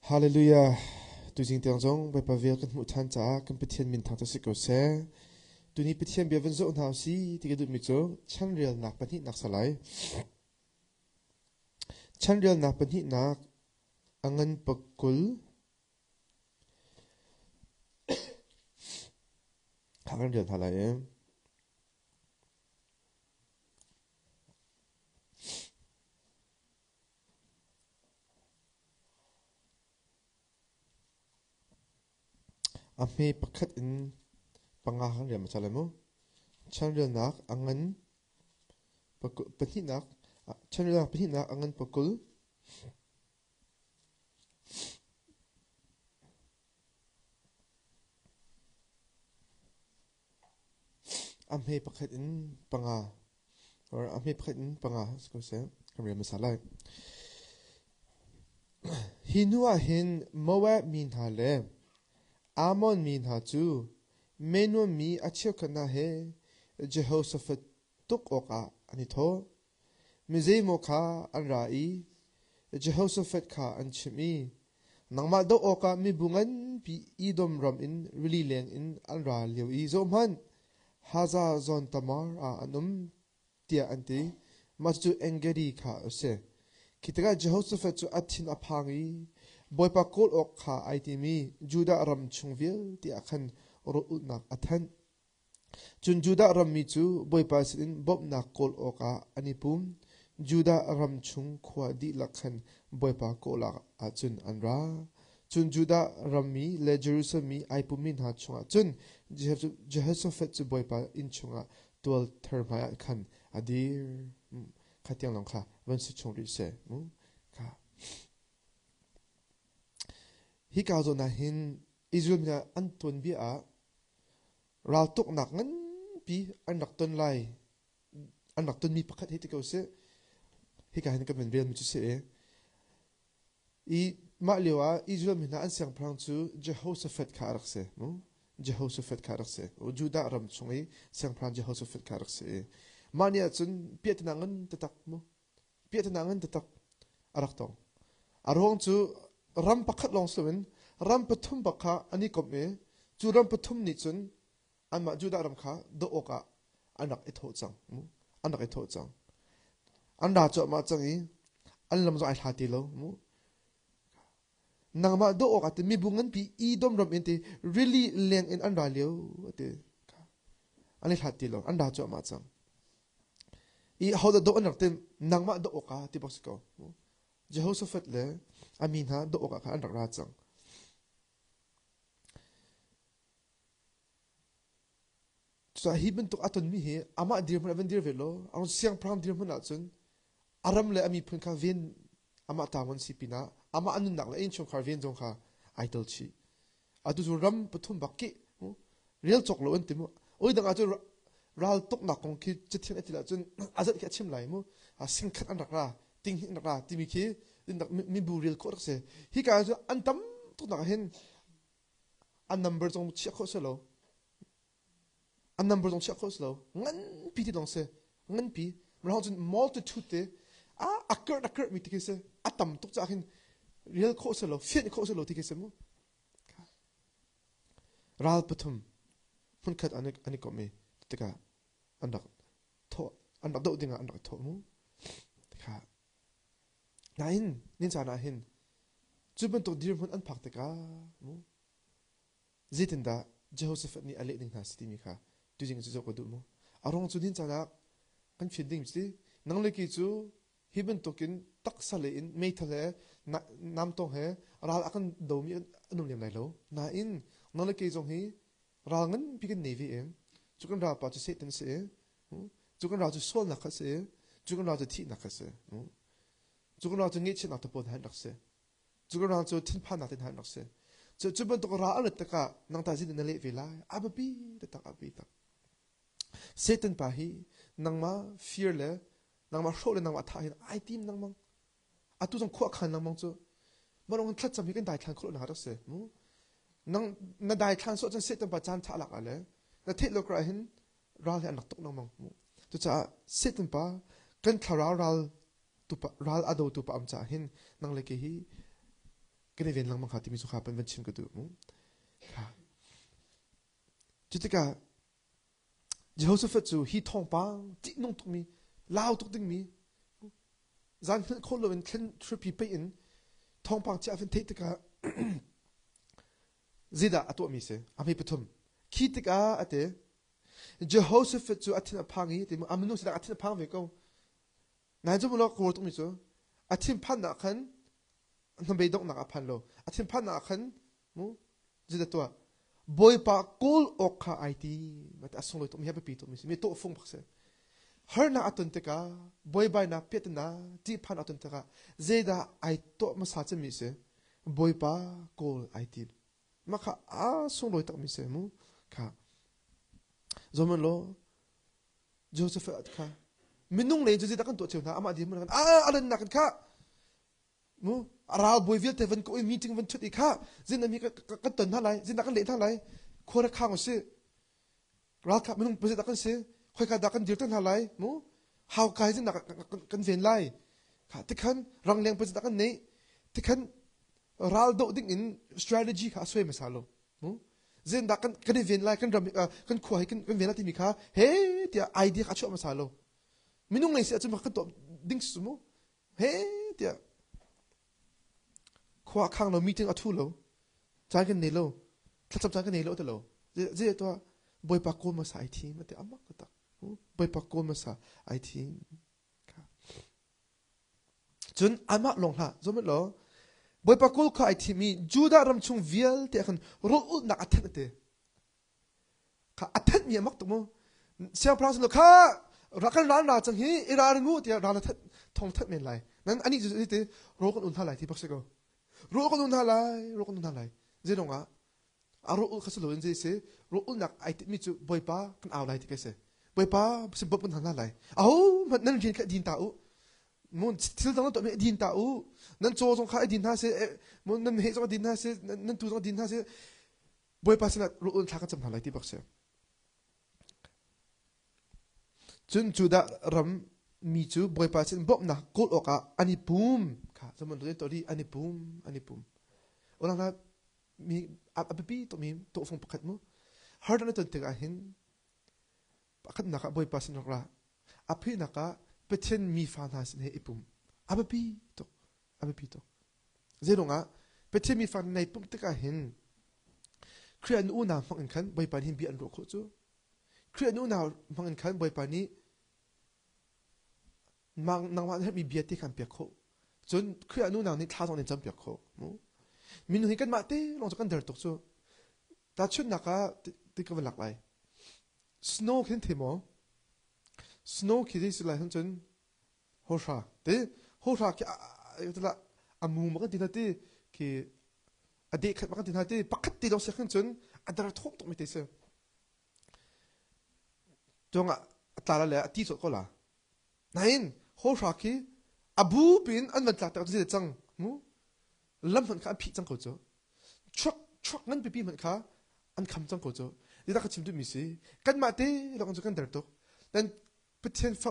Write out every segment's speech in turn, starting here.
Hallelujah. Tu jing tiang zong bai pa vel kan mu than cha kan pathian min thang ta siko se. Tu ni pathian bia ven zo nau si ti du mi zo chan real nak pani nak salai. Chan real nak pani nak angan pakul. Hangan real thalai em. Ame pakhat in pangahan real macam lemo. Chan real nak angan pakul pani nak chan real nak pani nak angan pakul. Ame pakhat in panga or ame pakhat in panga siko se kan real masalai. Hinua hin Moab min hale. Amon min ha chu menu mi achio kana he Jehoshaphat tuk oka ani tho mizei mo kha an rai Jehoshaphat kha an chimi nangma do oka mi bungan pi idom ram in really leng in an ra liu I zo man haza zon tamar a anum tia anti machu engeri kha ose kitaga Jehoshaphat chu athin aphangi boipa kol ok kha aitimi juda ram chungvil ti akhan ro nak athan chun juda ram mi chu boipa sin bob nak kol oka anipum juda ram chung khwa di lakhan boipa kola achun anra chun juda ram mi le jerusalem mi aipumin ha chunga chun Jehoshaphat chu boipa in chunga tol thermaya khan adir khatiang long kha vansi chungri se kha hi ka zo na hin Israel na anton bi a ral tok nak ngan pi anak ton lai anak ton mi pakhat hiti ko se hi ka hin ka ben bel mi chu se I ma lewa Israel na an sang prang chu Jehoshaphat kha rak se Jehoshaphat kha rak se o juda ram chungi sang prang Jehoshaphat kha rak se mania chun piet na ngan tatak mo piet na ngan tatak arak tong arong chu ram pakhat long seven ram pathum bakha ani komme chu ram pathum ni chun anma juda ram kha do oka anak etho chang anak etho chang anda cho ma changi anlam zo ai thati lo nangma do oka te mi bungan pi idom ram inte really leng in anda leo te ani thati lo anda cho ma chang I how the do anak te nangma do oka ti bosko Jehoshaphat le amin ha do oka kha anak ra chang so hiben tok aton mi he ama dir mun aven dir velo ang siang pram dir mun achun aram le ami phun kha ven ama tawon sipina ama anun nak le in chung khar ven jong kha idol chi atu zu ram pathum bakki real chok lo antim oi dang atu ral tok nak kong ki chithin atila chun azat ki achim lai mu a sing khat an ra ting hin ra timi ki mi bu real ko se hi ka chu antam tok nak hen an number jong chi kho se lo an number dong chak khos lo ngan pi ti dong se ngan pi mra hon multitude te a akar mi ti se atam tok cha hin real khos lo fiat khos lo ti se mo ral pathum phun khat ani ko me tika andak tho andak do dinga andak tho mo tika nain nin cha na hin chuban to dir mun an phak tika mo zitinda Jehoshaphat ni ale ning ha sti mi kha tu jing chu ko du mo arong chu din chana kan finding sti nang le ki chu hiben tokin tak sale in meithale nam tong he ral akan do mi anum lem lai lo na in nang le ki jong hi ral ngan pikin navy em chu kan ra pa chu se ten se chu kan ra chu sol na kha se chu kan ra chu thi na kha se chu kan ra chu ngi chi na to pon han dak se chu kan ra chu tin phan na ten han dak se chu ban to ra al ta ka nang ta jin na le vela abapi ta abi ta Satan pa hi nangma fear le nangma show le nangma tha hin ai tim nangma atu jong kho khan nangma chu marong thlat cham hi kan dai khan kho na ha se nang na dai khan so chen Satan pa chan tha lak ale na the lo kra hin ral he anak tok nangma tu cha Satan pa kan thara ral tu pa ral ado tu pa am cha hin nang le ke hi cái này viên lăng mang khát thì mình số khát bên chim cái tụ mu khá chỉ tất cả Jehoshaphat chú hi thong bang chỉ nông tụng mi lao tụng tiếng mi gian khôn lo in khen trippy pe in thong bang chỉ avin thấy tất cả zida atu mi se ami pathum khi tất cả ate Jehoshaphat chú atin apangi thì aminu sida atin apang về câu nãy giờ mình lo câu tụng mi chú atin pan na khan nó bị động na pan lo atin pan na khan mu zida tua boy pa kul okha it mat asong lo tụng mi happy tụng mi to phong phak se har na atun te ka boy bai na pet na ti pan atun te ka zeda ai to ma sa che mi se boy pa kul it ma kha a song lo tụng mi se mu kha zoman lo Joseph kha minung le jodi ta kan to cheu na ama di mun kan alan na kan kha mu aral boy vil te van ko meeting van thut i kha zin mi ka ton na lai zin da kan le tha lai khora khang se ral kha minung pose da kan se khoi kha da kan dir ta na lai mu how kai zin da kan ven lai kha ti khan rang leng pose da kan nei ti khan ral do ding in strategy kha sway masalo mu zin da kan ven lai kan ram kan khoi kan ven la ti mi kha he ti idea kha chu masalo minung nei se chu ma kan to ding su mu he ti khoa khang lo meeting a thu lo chang kan nei lo thacham chang kan nei lo te lo je to boy pa ko ma sa I team te amma ka ta boy pa ko ma sa I team ka chun amma long ha zo me lo boy pa ko ka I team mi juda ram chung vial te khan ro u na athan te ka athan mi mak to mo sia pras lo kha rakan ran ra chang hi irar ngu te ran that thong that men lai nan ani ju te ro kan un tha lai ti pak se go ro kan un tha lai je dong a aro ul khaslo in je se ro ul nak ai ti mi chu boy pa kan aw lai ti ke se boy pa se bob kan na lai au man nan rin ka din ta u mon til dang to me din ta u nan cho jong kha din ha se mon nan he jong din ha se nan tu jong din ha se boy pa se na ro ul tha ka cham na lai ti bak se chun chu da ram mi chu boy pa se bob na kol oka ani pum kha zaman ro to ri ani pum orang na mi ababi to mi to phong pakhat mo har na ton te ga hin pakhat na ka boy pa sin ra aphi na ka pethen mi fa na sin he ipum ababi to zerunga pethen mi fa nei pum te ka hin krian u na phang khan boy pa hin bi an ro kho chu krian u na phang khan boy pa ni mang nang wa mi bi ti khan pe kho chun krian u na ni tha jong ni cham pe kho mo min hi kan ma te long kan der tok chu ta chun na ka ti ka lak lai snow kin themo snow ki dis lai han chun hosha ki la amu ma ka din ti ki ade khat ma ka din ti pakhat ti do se khan chun adar thok tok mi te se jonga tala le ti so ko la nain hosha ki abu bin an man tla ta ji chang mu lam man kha phi chang ko cho truck ngan pi man kha an kham chang ko cho ni da kha chim tu mi si kan ma te lo kan kan dar to dan pethen fa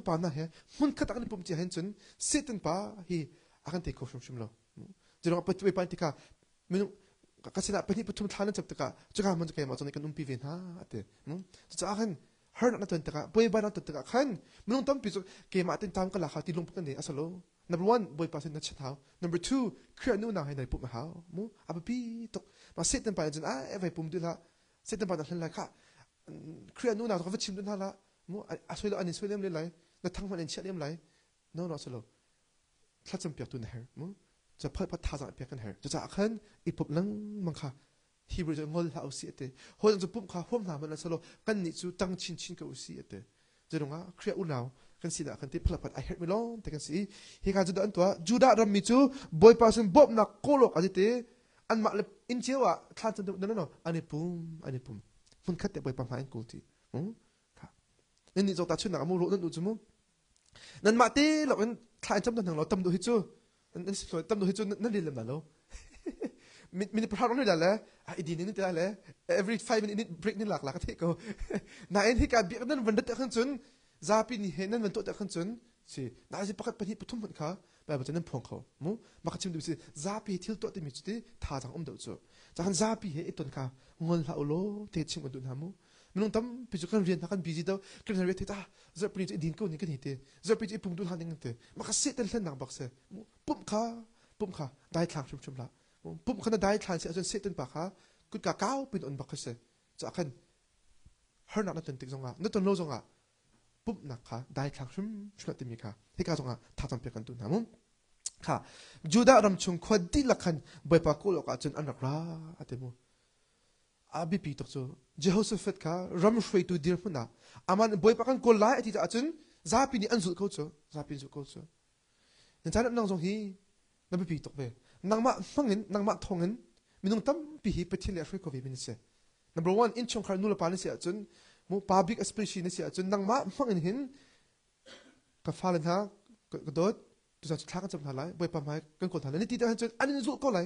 pa na he mun kha ta kan pum chi hen chun sitan pa hi akan te ko shum lo jero pa tu pa ti ka minu ka sina pa ni patum thana chap ta ka chuka man ka ma chon kan pi ven ha ate cha kan har na ton ta ka boy ba na ta ka khan minu tam pi ke ma tin tam ka la kha ti lung pa kan ne asalo Number 1, boy pasin na chat how. Number 2, kriya nu na hay na pum how. Mo ababi to ma sit pa jan evay pum dila. Sit pa na la ka. Kriya nu na to ka chim dun hala. Mo aswelo anin swelem le lai. Na thang man en chalem lai. No solo. Tlatsam pyak tu na her. Mo cha pa tha za pyak kan her. Cha khan ipup lang mang kha. Hebrew ja ngol ha usi ate. Ho jang pum kha hom na man solo kan ni chu tang chin ka usi ate. Jerunga kriya u now kan sida kan ti phlapat I heard me long te kan si hi ka juda antwa juda ram mi chu boy person bob na kolok ajite an ma in chewa khan chu no ani pum mun khat te boy pa ma en kulti ka ni zo ta chu na mu ro nan du chu mu nan ma te lo en khan cham tan lo tam du hi chu nan si tam du hi chu nan li lam na lo min pra ron da la idi ni ta la every 5 minute break ni lak la ka the ko na en hi ka bi nan van da khan chun zapi ni henan man to ta khan chun si na ji pakat pani puthum man kha แบบจะนั่นพงเขามูมาคัดชิมดูสิซาปีที่ตัวที่มีจุดที่ท่าทางอุ้มเดือดจ้ะจากนั้นซาปีเหตุต้นข้าวเงินละอุโลเทชิมกันดูนะมูมันต้องทำพิจารณาเรียนทางการบิจิตเอาการเรียนที่ตาจะเป็นจะดินกูนี่กันเหตุจะเป็นจะปุ่มดูทางนี้กันเถอะมาคัดเสร็จเล่นหนังบักเสปุ่มข้าได้ทางชุมละปุ่มข้าได้ทางเสร็จจนเสร็จต้นปากข้ากุดกะก้าวเป็นอันบักเสจากนั้นเฮอร์นักนั่นตึงจงอ่ะนั่นต้นโลจงอ่ะปุ๊บนักค่ะได้ทางชุมละติมีค่ะที่ข้าจงอ่ะท่าทำเปลี่ยนกันดูนะมุค่ะจูดารำชงควดีละคันใบปากกูลอกอาจจะอันรักราอัตโมอาบิปีตกโจเจโฮสเฟตค่ะรำช่วยตัวเดียร์มุนะอามันใบปากกันกูไล่ที่จะอาจจะซาปีนี่อันสุดเขาโจซาปีสุดเขาโจนั่นฉะนั้นนางจงฮีนั่นบิปีตกเว้นางมาฟังเงินนางมาทองเงินมีน้องตั้มปีฮีไปที่เลช่วยเขาวิมินเส number one อินชงคาร์นูละปานิเสียจนมูปาบิกสเปเชียลเสียจนนางมาฟังเงินหินกับฟ้าเลนฮะกระโดดตัวจะทักกันจำทันไรใบปากไม้กันกดทันไรนี่ที่จะให้จนอันนี้สุดก็ไร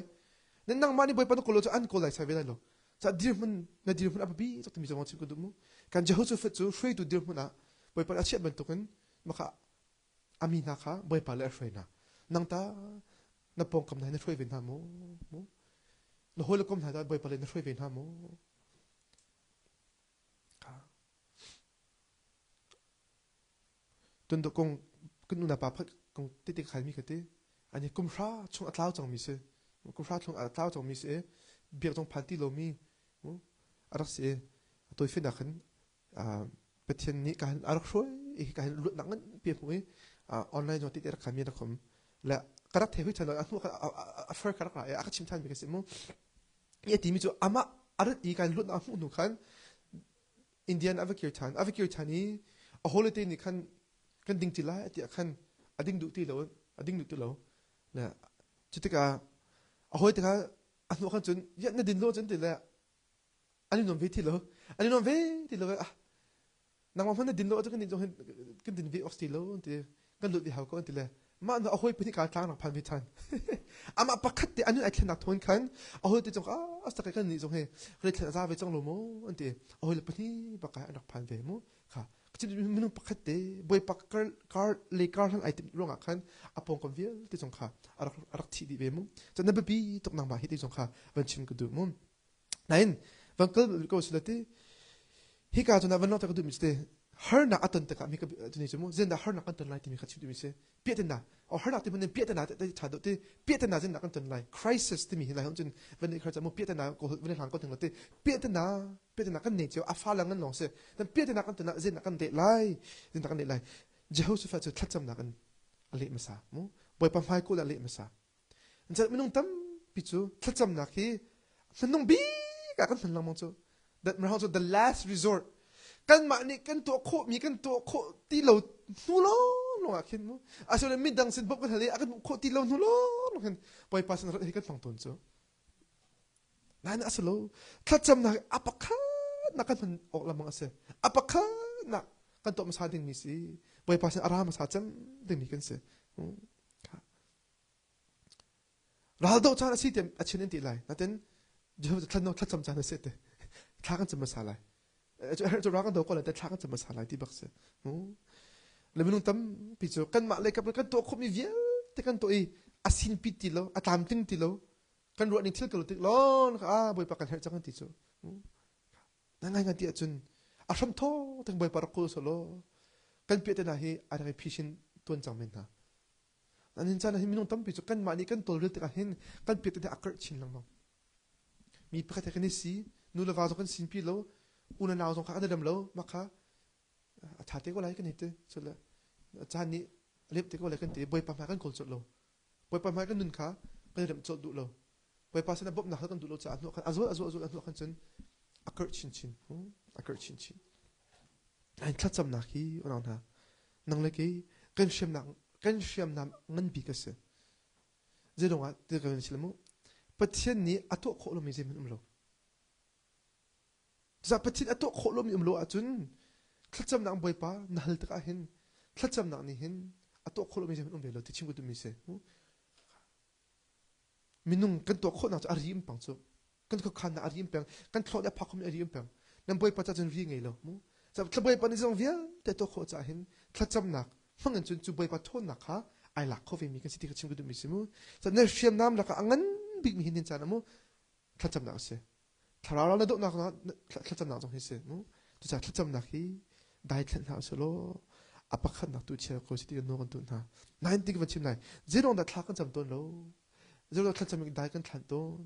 นั่นนางมานี่ใบปากต้องกดเลยจะอันก็ไรใส่ไม่ได้หรอกจะดีมันน่าดีมันอับบีจะต้องมีจังหวะชิมกันดูมั้งการจะหัวสุดฟิตจูช่วยตัวดีมันนะใบปากอาชีพมันตกกันมาค่ะอามีนาค่ะใบปากเลี้ยช่วยนะนางตานับปองคำไหนน่าช่วยเวียนหามูแล้วหัวเล็กคำไหนได้ใบปากเลยน่าช่วยเวียนหามูค่ะจนตกกงขึ้นนู่นน่ะป่ะพักกงติดติดใครมีกันติอันนี้กุมฟ้าช่วงอัตลาวจังมีเสกุมฟ้าช่วงอัตลาวจังมีเสเบียร์ตรงพันที่เรามีอารักเสียตัวฟินดักขันเป็นเช่นนี้การอารักช่วยอีกการลุดหนังนั้นเปลี่ยนหัวออนไลน์จนติดรักขามีรักผมและกระดับเทวิชันเราอันนู้นอัฟเฟอร์กระดับอะไรอาชิมทันมีกันสิมั้งยี่ตีมีจู่อามาอารักอีการลุดหนังนู้นหนุขันอินเดียนอาวิกิร์ทันนี้โอ้โหเลยตีนี่ขันกันดิ่งจิล่าที่ขันอดิ่งดุตีเราเนี่ยจุดที่กาโอ้โหที่กาอันนู้นขันจนยันนดินโลจนตีเลยอันนี้นนเวทีเลยอ่ะนางว่ามันดินโลจะกันดินจงกันดินเวออสติโลตีกันหลุดที่เขาก็ตีเลยมาอันเอาหอยเป็นที่การทางหลังพันวิธันอามาปักขัดตีอันนี้ไอ้เทนักทวนขันเอาหอยตีจงสักกันนี่จงเฮเรียกเทนซาเวจงโลโมอันตีเอาหอยเป็นที่ปักกันหลังพันเวโมค่ะก็จะมีนุ่งปักขัดตีบอยปักการเลการทั้งไอติมร่วงอ่ะขันอาปงกันเวียตีจงค่ะอารักทีดีเวโมจะนับปีตกนางมาฮิตีจงค่ะวันชิมกันดูโมนั่นวันเกิดก็สุดที่ฮิกาจนวันนอกจากดูมิสเตฮาร์นักอัตตันตะกามีกับจุดนี้จมูกเจนดาฮาร์นักอัตตันไลที่มีขัดชิมดูมิสเตเปียตันดาเอาฮาร์นักที่มันเปียตันดาแต่ชาดที่เปียตันดาเจนนักอัตตันไลคริสิสที่มีอะไรของจนวันนี้เขาจะมุ่งเปียตันดาก็วันนี้หลังก็ถึงแล้วที่เปียตันดากันเนี่ยเจ้าอัฟาลังนั้นลองเสียแต่เปียตันดากันตันดาเจนนักกันเดไลเจนนักกันเดไลเจ้าสุดท้ายจะทัดจำนักกันอะไรมาซามูบ่อยปั๊มไฟกูอะไรมาซาจะไม่ต้องตั้มปิจูทัดจำนักที่มันต้องบีกันมันลังมองจูแต่มันเขาจะ the last resort กันมานี่กันตัวโคมีกันตัวโคที่เรานู่นลงอ่ะคิดมั้งอาศัยมิดดังสินบอกกันทะเลกันโคที่เรานู่นลงกันไปปัสสาวะให้กันฟังตนจ้ะนั่นอาศัยเราถ้าจำนักอัปคันนักกันมันออกลำมังอาศัยอัปคันนักกันตัวมาสาดิ่งมีสิไปปัสสาวะอารามมาสาจำดิ่งมีกันสิเราดูจานสิเต็มอาชีพนี้ตีไรนั่นเองจะท่านน้องท่านจำจานสิเต็มท่ากันจะมาสาไรจะรักกันตัวก็เลยแต่ท่ากันจะมาสาไรที่บักเสแล้วไม่ต้องตั้มพิจารณากันมาเลยกับกันตัวเขามีเวียแต่กันตัวอาศินปิติโลอาตามติ้งติโลกันรัวนิ่งเที่ยวกันติโลบ่อยปากกันเฮจังกันติโจนั่งไงกันที่อาจารย์อาชมโตถึงบ่อยปากกูสโลกันเปียแต่ไหนอะไรพิชินตัวจังเมนนะอันนี้จานไม่ต้องตั้มพิจารณากันมานี่กันตัวเรื่องแต่กันเห็นกันเปียแต่ไหนอักเกอร์ชินลังมั้งมีประเทศกันนี่สินู่นละว่าจะกันสินปีโลอุณหภูมิของเขาจะดำโลมาค่ะชาติก็ไรกันนี่เต้สุดละจานนี้เล็บเต้ก็ไรกันเต้บ่อยปากมากันโกลจุดโลบ่อยปากมากันนุ่นค่ะก็จะดำจุดดุโลบ่อยปากเส้นบบหนักกันดุโลจะอันนู้นกันอันนู้นกันจนอักเกอร์ชินอักเกอร์ชินไอ้ทัดจำหนักที่วันนั้นฮะนั่งเล็กกันเชื่อมหนักกันเชื่อมน้ำเงินปีกันเสียเจ้าดงอ่ะเด็กกันชิลมุประเทศนี้อัตโตโคลมีเจมันโลจะประเทศอัตโตโคลมีโลอาจุนทัดจำหนักบ่อยปาหนักตะกะเห็นทัดจำหนักนี่เห็นอัตโตโคลมีเจมันโลที่ชิมกุตุมิเซมินุ่งกันตัวโคหนักจะอาริมปังโซกันก็ขันอาริมปังกันทอดและพักเขาไม่อาริมปังนั่นบ่อยปาจะจนวิ่งไงโลจะบ่อยปานี่จงวิ่งแต่ตัวโคจะเห็นทัดจำหนักฟังกันจนบ่อยปาโทษหนักฮะ ai lạc khó về mi kan siti ka chim gudu mi simu sa ner fiam nam la ka angan big mi hinin chana mu thacham na se tharara na do na thacham na jong hi se mu tu cha thacham na hi dai thlan na so lo apakhat na tu che ko siti ka no kan tu na 90 ka chim nai zero da thla kan cham ton lo zero thacham mi dai kan thlan ton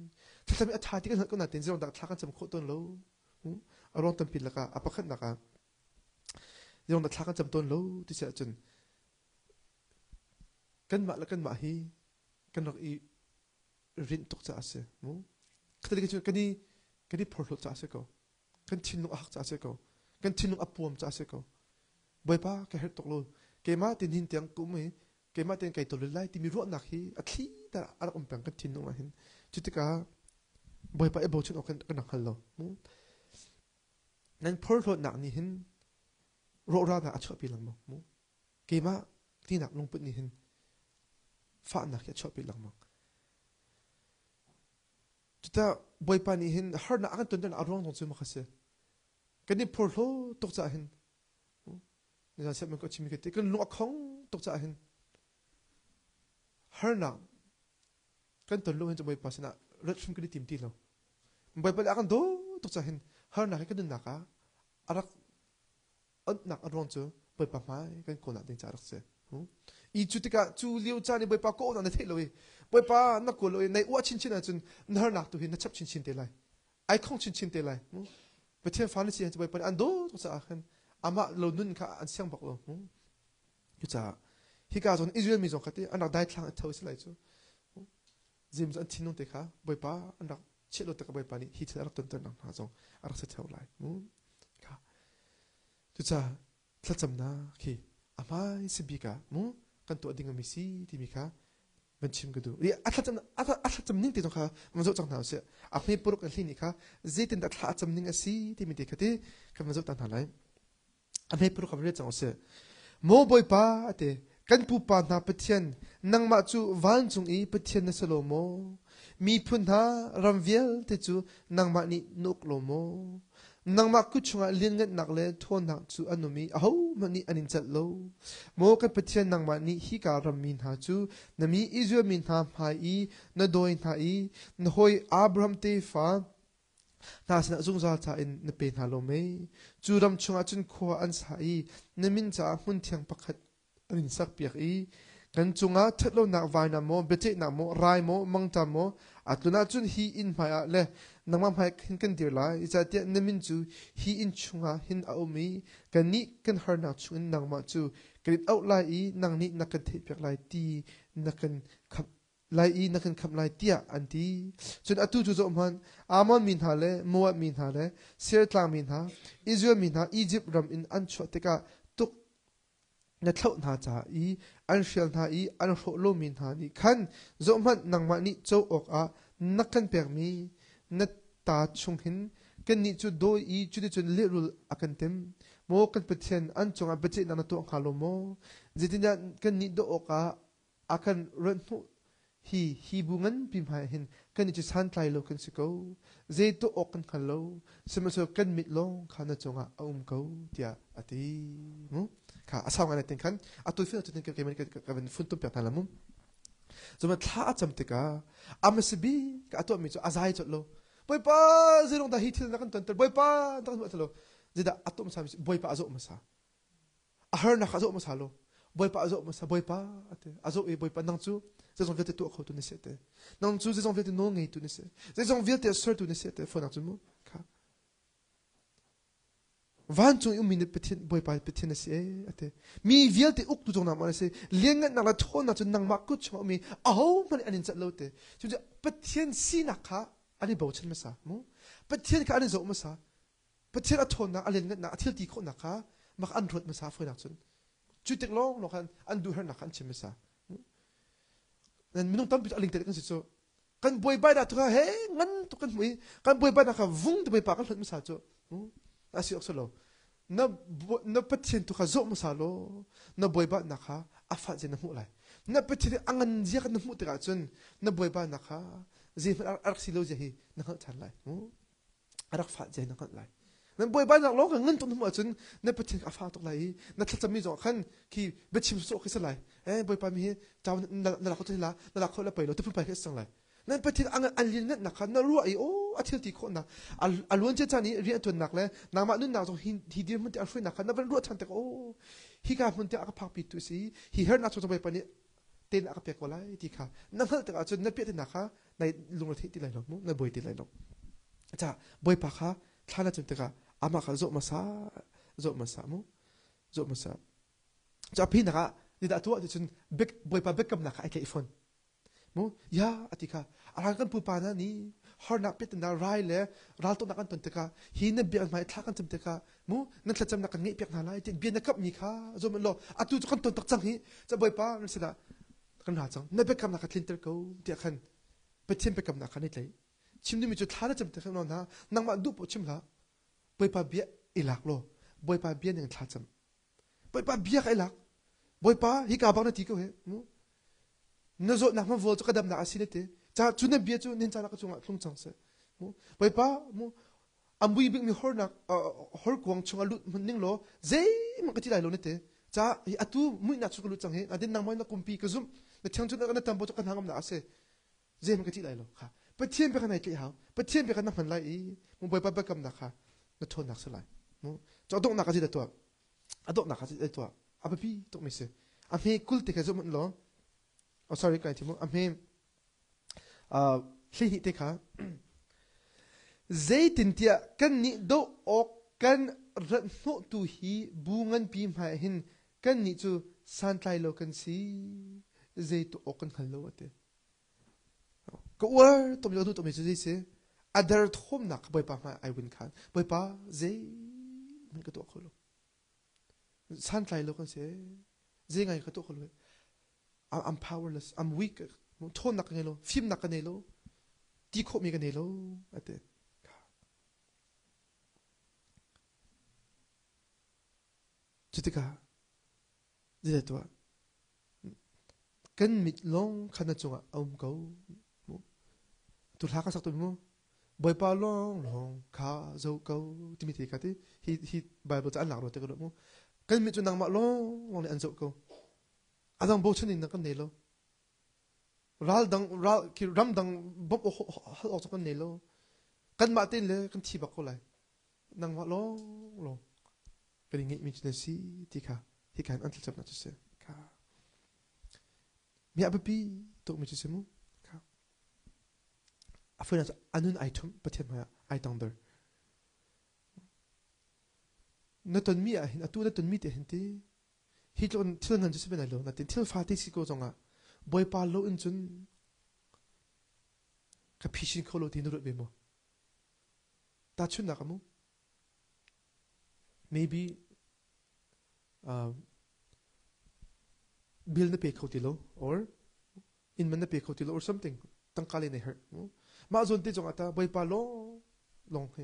thacham mi athati kan ko na ten zero da thla kan cham kho ton lo arong tam pil la ka apakhat na ka zero da thla kan cham ton lo ti cha chun kan ma hi kan nok I rin tok cha ase mu khali ke chu kani phorlo cha ase ko kan thinu a hak cha ase ko kan thinu apuam cha ase ko boy pa ka her tok lo ke ma tin hin tiang ku me ke ma ten kai to lai ti mi ro nak hi a thli da ar om pang kan thinu a hin chutika boy pa e bo chun kan nak hal lo mu nan phorlo nak ni hin ro ra da a chho pi lang mo mu ke ma ti nak long put ni hin fa nak ya chho pi lang mo ta boy pa ni hin har na akan tun arong dong chu ma khase kani phorlo tok cha hin ni sa se man ko chimi ke te kan lu akhong tok cha hin har na kan tun lu hin boy pa sina rat shum kini tim ti lo boy pa akan do tok cha hin har na kan na ka arak ot nak arong chu boy pa mai kan ko na ding cha rak se I chutika chu liu cha ni boy pa ko na na the lo boy pa na ko lo nei wa chin chin a chun nar nak tu hin na chap chin chin te lai ai khong chin chin te lai pe the fa ni chi boy pa an do to sa khan ama lo nun kha an siang bak lo yu cha hi ka zon Israel mi zon khati an dai thlang a thos lai chu jim zan thinung te kha boy pa an dak che lo te ka boy pa ni hi thar ton ton na ha zong ar sa thau lai kha tu cha thacham na khi amai sibika mu kan to ding mi si ti mi kha ban chim gudu ri athacham ning ti to kha mazo chang na se apni puruk an hlini kha zetin da thacham ning asi ti mi te khati ka mazo tan halai apni puruk ka re chang se mo boy pa ate kan pu pa na pathian nang ma chu van chung I pathian na salomo mi phun ha ramviel te chu nang ma ni nuk lo mo nang ma ku chunga lingat nakle thon nak chu anumi aho mani anin chat lo mo ka pathian nang ma ni hi ka ramin ha chu nami Israel min ha phai na doin ha I na hoi Abraham te fa na sna zungza cha in na pe na lo me chu ram chunga chun kho an sa I na min cha hun thiang pakhat anin sak piak I kan chunga thatlo nak vai na mo bete na mo rai mo mangta mo atuna chun hi in phaya le nangma phai khin kan dir lai icha te namin chu hi in chunga hin aumi kan ni kan har na chu in nangma chu kan out lai I nang ni nakan the pek lai ti nakan khap lai I nakan khap lai tia anti chun atu chu zo man amon min ha le moab min ha le ser tlang min ha Israel min ha Egypt ram in an chho te ka tuk na thau na cha I an shel na I an ro lo min ha ni khan zo man nangma ni cho ok a nakan pek mi na ta chung hin kan ni chu do I chu de chun le rul akan tem mo kan pathian an chunga bache na na to khalo mo jitina kan ni do oka akan ran hu hi bungan pim ha hin kan ni chu san tlai lo kan siko ze to okan khalo semaso kan mit lo khana chunga ko tia ati kha asaw nga natin kan atu fi atin ka kemen ka ben funtum pe talamu zoma tha acham te ka amasibi ka atu mi chu azai chotlo boy pa zirong da hitil na kan tantar boy pa tak ma thalo zida atom sa boy pa azo masa ahar na azo masa lo boy pa azo masa boy pa ate azo e boy pa nang chu zong vete to kho tu ne sete nang chu zong vete no ngei tu ne se zong vete sir tu ne sete fo na chu mo kha van chung yu minute pethin boy pa pethin ne se ate mi vial te uk tu jong na ma se lenga na la thon na chu nang ma ku chma mi aho man anin chat lo te chu pethin si na kha ani bo chen ma sa mo pathian ka ani zo ma sa pathian a thon na alen na athil ti kho na kha mak an rot ma sa foi na chun chu tek long no khan an du her na khan chem ma sa nan minung tam bit aling te kan si so kan boy ba da thra he ngan to kan mui kan boy ba na kha vung de boy pa kan ma sa cho asi ok solo na pathian to kha zo ma sa lo na boy ba na kha afa je na mu lai na pathian angan je kan mu te ka chun na boy ba na kha zin arak silo je hi na khan chan lai arak fa je na khan lai นั่นบ่อยบ้านนักร้องก็เงินตรงนั้นมาจนนั่นประเทศอาฟ้าตกไหลนั่นถ้าจะมีจอขันที่เบ็ดชิมโซ่ขึ้นสลายบ่อยบ้านมีเจ้านั่นละเขาจะละนั่นละเขาละไปเราจะพูดไปแค่สังไรนั่นประเทศอันเรียนนั่นนักขันนั่นรู้ไอ้โอ้อาทิตย์ที่คนนักอันล้วนเจ้านี่เรียนตัวนักเลยนางมานุ่นนางตรงฮิดีมันจะอันช่วยนักขันนั่นเป็นรู้ทันแต่โอ้ฮิการมันจะอักพักปิดตัวสิฮิเฮิร์นักจงไปปนี่เต้นอักเปียกว่าไรที่ค่ะนั่นแต่อาจจะนั่นเปียกที่นักค่ะในลุงประเทศที่ไรหรอกมั้งในบ่อยที่ไรหรอกจ้าบ่อยปะค่ะท่านอาจจะแต่อามาค่ะโจมาซามูโจมาซาจะพี่นักนี่แต่ตัวจนเบกบ่อยปะเบกกับนักไอ้แค่อีฟอนมูยาอธิค่ะอะไรกันผู้ปานะนี่ฮอร์นักเป็ดน่าไรเลยรัลตัวนักกันตุนเตกะฮีนเบียนมาทักกันตุนเตกะมูนั่นจะจำนักกันงี้เปียกนาไรเบียนนักกับมีค่ะโจมันรออัตุจะกันตุนตักจังฮีจะบ่อยปะนั่นสิละกันหาจังนั่นเบกกับนักกันลินเตอร์กูเดียกันเป็ดเทียมเบกกับนักกันนี่เลยชิมนี่มีจุดท้ายแล้วจำเตกะนอนนะนั่งมาดูปุ๊บชิมละบ่อยปะเบียอีหลักโลบ่อยปะเบียยังท้าจำบ่อยปะเบียอีหลักบ่อยปะฮิกาบังนาทีก็เห็นมูนั่นโจนักมันวอลจะกระดับนักอาศิลเตจ้าจุนเบียจูนินจานักจุงอ่ะทุ่งจังเสมูบ่อยปะมูอันบุยบิกมีฮอร์นักฮอร์กวางจุงอ่ะลุมันนิ่งโลเจ้มันก็ที่ไหนโลนี่เตจ้าอัตุมุยนักจุกลุจังเฮอดีนนางมันนักคุมปีกซุ่มนักเชียงจุนนักนักตั้มโบจุกันหางมันนักเสเจ้มันก็ที่ไหนโลค่ะประเทศเป็นขนาดกี่หาวประเทศเป็นขนาดมันไรมูบ่อยปะเบกกับนักค่ะนักทนนักสลายมูจะต้องนักที่เด็ดตัวต้องนักที่เด็ดตัวอาบพี่ต้องไม่เสอาเมคุลติกซุ่มมันโลsorry กันที่มูอาเมที่หิตค่ะเจตินเตียกันนี่ดูออกกันรัตโนตุฮีบุงันปีมาหินกันนี่จูสันไลโลกันสิเจตุออกกันฮัลโหลเตก็ว่าตัวมีตัวมีจุดที่เสอดาร์ทอมนักบ่อยป่ะมาไอวินคันบ่อยป่ะเจมันก็ตัวคนละสันไลโลกันเสเจไงก็ตัวคนละ I'm powerless I'm weak ทนนักกันเลยฟิล์มนักกันเลยที่เขามีกันเลยอะเตจุดที่ก้าเดี๋ยวตัวกันมิดลงขนาดจงอ่ะเอาเขาตัวท้าก็สักตัวมั้งบ่อยปาลงข้าเจ้าเขาที่มีที่กันที่ฮีไบเบิลจะอ่านหลักเราแต่ก็รู้มั้งกันมิดจนนางมาลงเลยอันเจ้าเขาอาดังโบชันนี่นักกันเลยรัลดังคือรัมดังบ๊อบออกจากกันเนี่ยแล้วกันมาตินเลยกันทีบักเขาเลยนั่งว่าล้อเป็นอย่างงี้มีจุดนี้ที่ค่ะที่การอันตรายนักจุดเสียค่ะมีอะไรปีตัวมีจุดเสียมั้งค่ะอาฟินัสอันนู้นไอทุ่มประเทศมาไอตังเดอร์นั่นตอนมีอะเห็นตัวนั่นตอนมีแต่เห็นที่ฮิตลอนที่นั่นจะเป็นอะไรแล้วนั่นที่ฟ้าที่สิโก้จงอ่ะบ่อยปาโลอินจุนกับพิชิตเขาโลที่นู่นเบบมั้งตาชุนนักมั้ง maybe bill na payเขาติโล or in man na payเขาติโล or something ตั้งกาเลนเหรอมาจนที่จงอ่ะตาบ่อยปาโลลงให้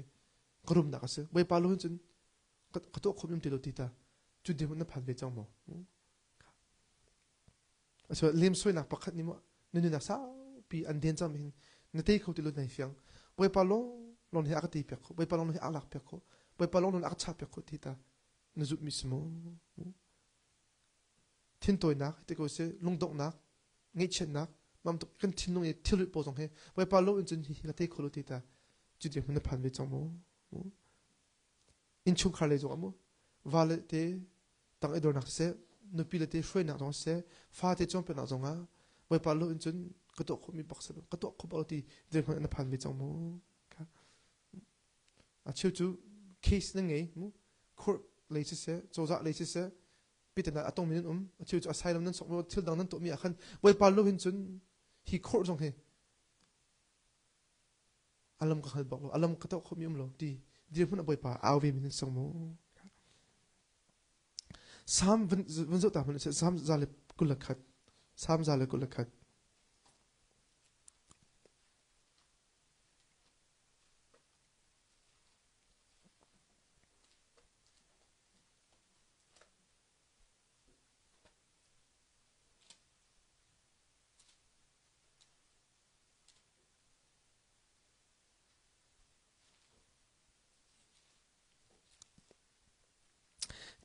กลุ่มนักสิบ่อยปาโลอินจุนก็ตัวคนยุ่งติโลที่ตาจุดเดียวมันน่าผ่านไปจังมั้งส่วนเลี้ยมสวยนักปักขัดนี่มั้งนี่นักสาวปีอันเดียนจำเห็นนาทีเขาติโลในเฟียงบ่อยปาโลลงให้อากาศตีเปียกบ่อยปาโลลงให้อากาศเปียกบ่อยปาโลลงให้อากาศชาเปียกที่ตานั่นจุดมิสโมทิ้งตัวนักที่เขาเสียลงดอกนักเงี้ยเช่นนักมันต้องกันทิ้งลงให้ทิ้งลุยโป้งให้บ่อยปาโลอินจนที่นาทีเขาโลที่ตาจุดเดียวมันน่าผ่านไปจังมั้งอินชุงคาเลจงมั้งวาเลเตตั้งไอโดนักเสียนุปิเลเตช่วยนักจงเสียฟ้าเตจงเป็นนักจงอ่ะบ่อยปาโลอินจนกระตุกเขามีปักเสียกระตุกเขาบอกที่เดี๋ยวมันน่าผ่านไปจังมั้งอาชิวจูเคสนั่งไงมั้งคอร์เลยเสียโจจ่าเลยเสียปีแต่ละอะตรงมินอาชิวจูอาศัยลำนั้นส่งมาทิลดังนั้นตัวมีอาคันบ่อยปาโลอินจนฮีคอร์จงเฮอารมณ์ก็ขัดบอกเราอารมณ์กระตุกเขามีเราดีเดี๋ยวมันบ่อยปาเอาเวมินส่งมั้งสามวันสุดท้ายมันสามจาเลกุลขัดสามจาเลกุลขัด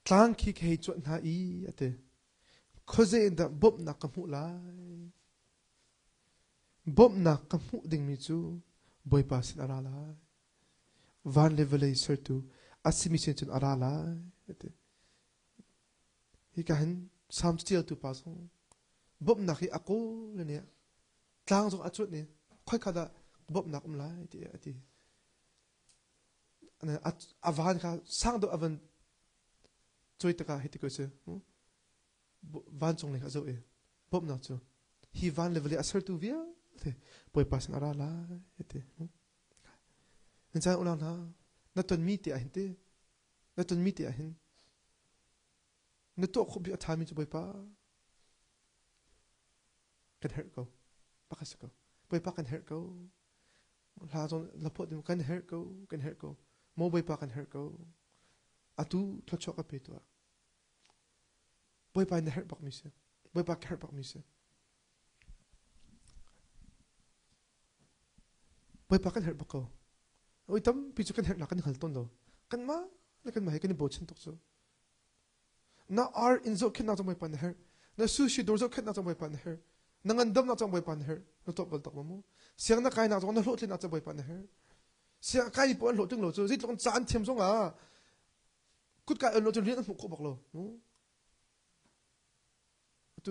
tlang khi khe chuan na I ate khoze da bob na kamu lai bob na kamu ding mi chu boy pasin ara lai van level sir tu asimission chun ara lai ate hi ka hin sam still tu pasong bob na khi ako le ne tlang zo achut ne khoi khada bob na kum lai ti ati ana avan ka sang do avan choi taka hiti ko se van chong le ka zo e bob na chu hi van level asar tu via te boy pasin ara lai ate Nanti ulang na, naton miti ahin te, naton miti ahin, nato ko bi atami tu boy pa, kan hurt ko, pakas ko, boy pa kan hurt ko, lazon lapot dim kan hurt ko, mo boy pa kan hurt ko, atu tlachok ape tu, boy pa in hurt pak mise, boy pa hurt pak mise, boy pa kan hurt pak ko. Oi tam pichu kan hek na kan halton do kan ma la kan ma he kan bo chen tok so na ar in zo ken na jong boy pan her na sushi dor zo ken na jong boy pan her na ngan dam na jong boy pan her no top bal tok mo siang na kai na jong na lo tlin na jong boy pan her siang kai po an lo ting lo zo zit long chan them jong a kut kai an lo jong rian mu ko bak lo tu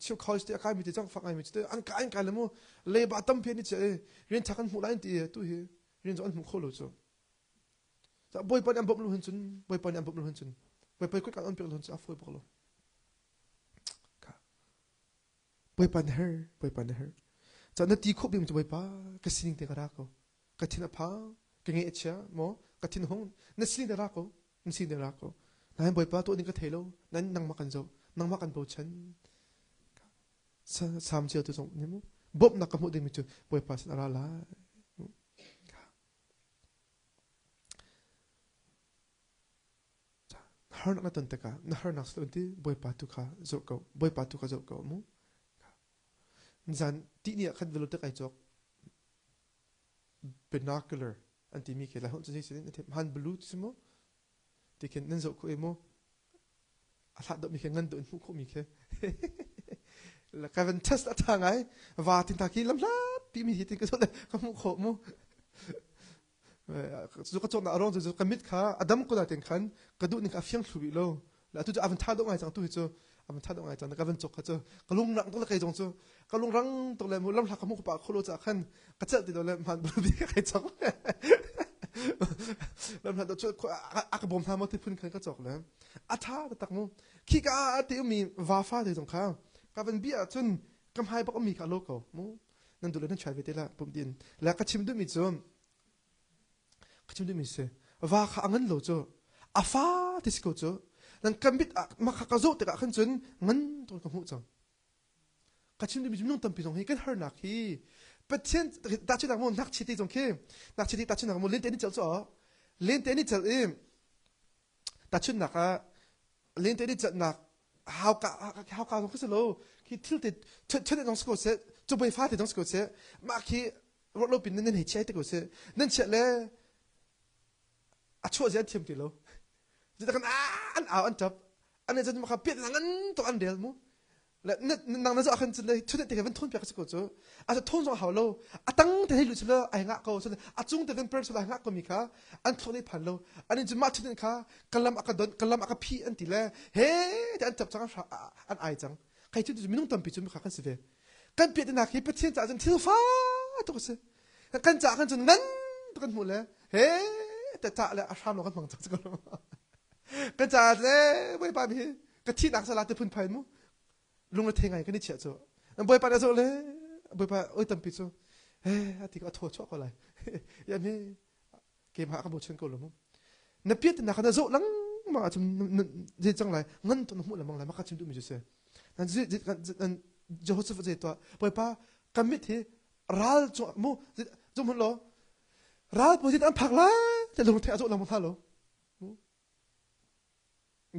chiu college te kai mi te jang fak ai mi te an kai le mo le ba tam phe ni che rian thakan mu lain ti tu hi riêng chọn một khâu lối cho, dạ bồi pan em bốc luôn chun, bồi pan em bốc luôn chun, bồi pan quyết cả anh biết luôn chun phơi bốc luôn, bồi pan her, dạ nó tí khúc đi mình cho bồi pa, cái xin tiền cái đó, cái thiên pa, cái nghe chia, mo, cái thiên hong, nó xin tiền đó, nó xin tiền đó, nãy bồi pa tôi đi cái thế lâu, nãy năng mắc ăn dâu, năng mắc ăn bầu chân, sam chiều tôi giống như mo, bốc nạc cái mũi đi mình cho bồi pa xin ara la. Har nak ton teka na har nak slonti boy patu kha zo ko mu zan ti ni khat velo te kai chok binocular anti mi ke la hon chini sin te han blue simo te ken nan zo ko emo ala do mi ke ngan do mu ko mi ke la ka ven test atangai va tin ta ki lam la pi mi hitin ka so le ka mu ko mu zo ka chok na arong zo ka mit kha adam ko da ten khan ka du ni ka fyang thu bi lo la tu avan tha do ngai chang tu hi cho avan tha do ngai chang ka ven chok kha cho ka lung rang to la kai jong cho ka lung rang to le mu lam la ka mu pa kholo cha khan ka cha ti do le man bu bi ka kai chok lam la do cho a ka bom tha mo ti phun khan ka chok le a tha ta tak mu ki ka ti mi wa fa de jong kha ka ven bi a chun kam hai ba mi ka lo ko mu nan du le nan chai ve te la pum din la ka chim du mi chom kacim demi se va kha angan lo cho afa tisko cho nan kambit ma kha ka zo te ka khan chun ngan to ka mu chang kacim demi jum nong tam pi jong he kan har nak hi patient ta chu nak mo nak chiti jong ke nak chiti ta chu nak mo len te ni chal cho len te ni chal im ta chu nak a len te ni chal nak how ka jong khse lo ki til te chen jong sko se chu bai fa te jong sko se ma ki ro lo pin nen he chai te ko se nen che le achua zia thiam kilo zita kan an aw an tap an zan ma ka pet ngan to an del mu la nang na zo khan chen le chute te kan thon pya ka ko cho a so thon zo haw lo atang te lu chula ai nga ko so a chung te kan per so la nga ko mi kha an thoni phan lo an ji ma chen kha kalam aka don kalam aka phi an ti le he te an tap chang an ai chang kai chu ji minung tam pi chu mi kha kan se ve kan pet na ki patien cha jan thil fa to ko se kan cha kan chen ngan to kan mu le heแต่จ่าเลยอาชามเราก็มองจักก็ก็จ่าเลยไม่ไปมีก็ที่นักสลัดจะพุ่นไผ่มุลุงเราเทงไงก็นี่เฉียดจ้ะนั่นไปไปแล้วจ้ะเลยไปไปโอ้ยตั้มปิดจ้ะเฮ้ยอาทิตย์ก็โทษชอบอะไรอย่างนี้เกมหาขบวนเชิงกูหรือมั้งนับเพียรนักขนาดโจ้ลังมาจำจะจังไรเงินตัวน้ำมันละมั้งไรมาคัดชิมดูมีจุดเสียนั่นจะโฮสต์ฟังตัวไปไปกำมิดที่รัลจ้ะมุจุ่มหัวล้อรัลโพสิตันผักละจะลงเทอะจุลำพังเหรอ